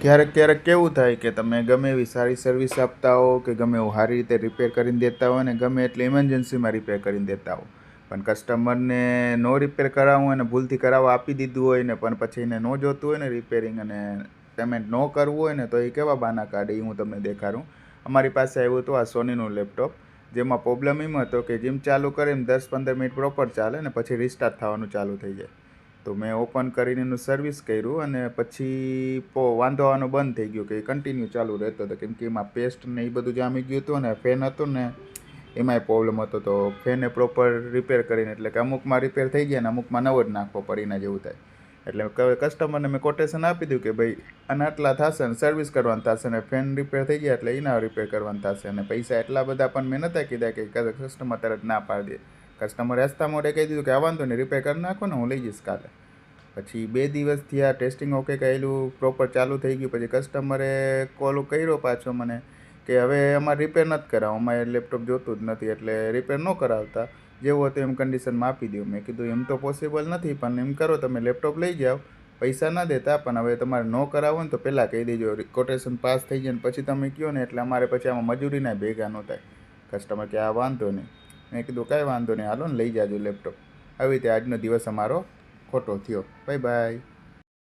ક્યારેક ક્યારેક કેવું થાય કે તમે ગમે એવી સારી સર્વિસ આપતા હો કે ગમે એવું સારી રીતે રિપેર કરીને દેતા હો ને ગમે એટલે ઇમરજન્સીમાં રિપેર કરીને દેતા હો, પણ કસ્ટમરને નો રિપેર કરાવવું હોય ને ભૂલથી કરાવવા આપી દીધું હોય ને પણ પછી એને ન જોતું હોય ને રિપેરિંગ અને પેમેન્ટ ન કરવું હોય ને તો એ કેવા બહાના કાઢે એ હું તમને દેખાડું. અમારી પાસે આવ્યું હતું આ સોનીનું લેપટોપ, જેમાં પ્રોબ્લેમ એમ હતો કે જેમ ચાલુ કરે એમ 10-15 મિનિટ પ્રોપર ચાલે ને પછી રિસ્ટાર્ટ થવાનું ચાલુ થઈ જાય. તો મેં ઓપન કરીને એનું સર્વિસ કર્યું અને પછી વાંધો આવવાનો બંધ થઈ ગયો કે કન્ટિન્યુ ચાલુ રહેતો હતો, કેમ કે એમાં પેસ્ટ ને એ બધું જામી ગયું હતું ને ફેન હતું ને એમાંય પ્રોબ્લેમ હતો. તો ફેને પ્રોપર રિપેર કરીને એટલે કે અમુકમાં રિપેર થઈ ગયા ને અમુકમાં નવો જ નાખવો પડે એના જેવું થાય. એટલે કસ્ટમરને મેં કોટેશન આપી દીધું કે ભાઈ આના આટલા થશે ને સર્વિસ કરવાનું થશે ને ફેન રિપેર થઈ ગયા એટલે એના રિપેર કરવાનું થશે અને પૈસા એટલા બધા પણ મેં નહોતા કીધા કે કસ્ટમર તરત ના પાડી દે. કસ્ટમરે હસતા મોઢે કહી દીધું કે આ વાંધો નહીં, રિપેર કરી નાખો ને હું લઈ જઈશ કાલે. પછી 2 દિવસથી આ ટેસ્ટિંગ ઓકે કરેલું પ્રોપર ચાલુ થઈ ગયું. પછી કસ્ટમરે કોલ કર્યો પાછો મને કે હવે અમારે રિપેર નથી કરાવવું, અમારે લેપટોપ જોતું જ નથી એટલે રિપેર ન કરાવતા, જેવું હતું એમ કન્ડિશનમાં આપી દો. મેં કીધું એમ તો પોસિબલ નથી, પણ એમ કરો તમે લેપટોપ લઈ જાઓ, પૈસા ના દેતા, પણ હવે તમારે ન કરાવો ને તો પહેલાં કહી દેજો, કોટેશન પાસ થઈ જાય ને પછી તમે કહો ને એટલે અમારે પછી આમાં મજૂરીના ભેગા ન થાય. કસ્ટમર કે આ વાંધો નહીં. મેં કીધું કાંઈ વાંધો નહીં, હાલો ને લઈ જાજો લેપટોપ. આવી રીતે આજનો દિવસ અમારો ખોટો થયો. Bye bye.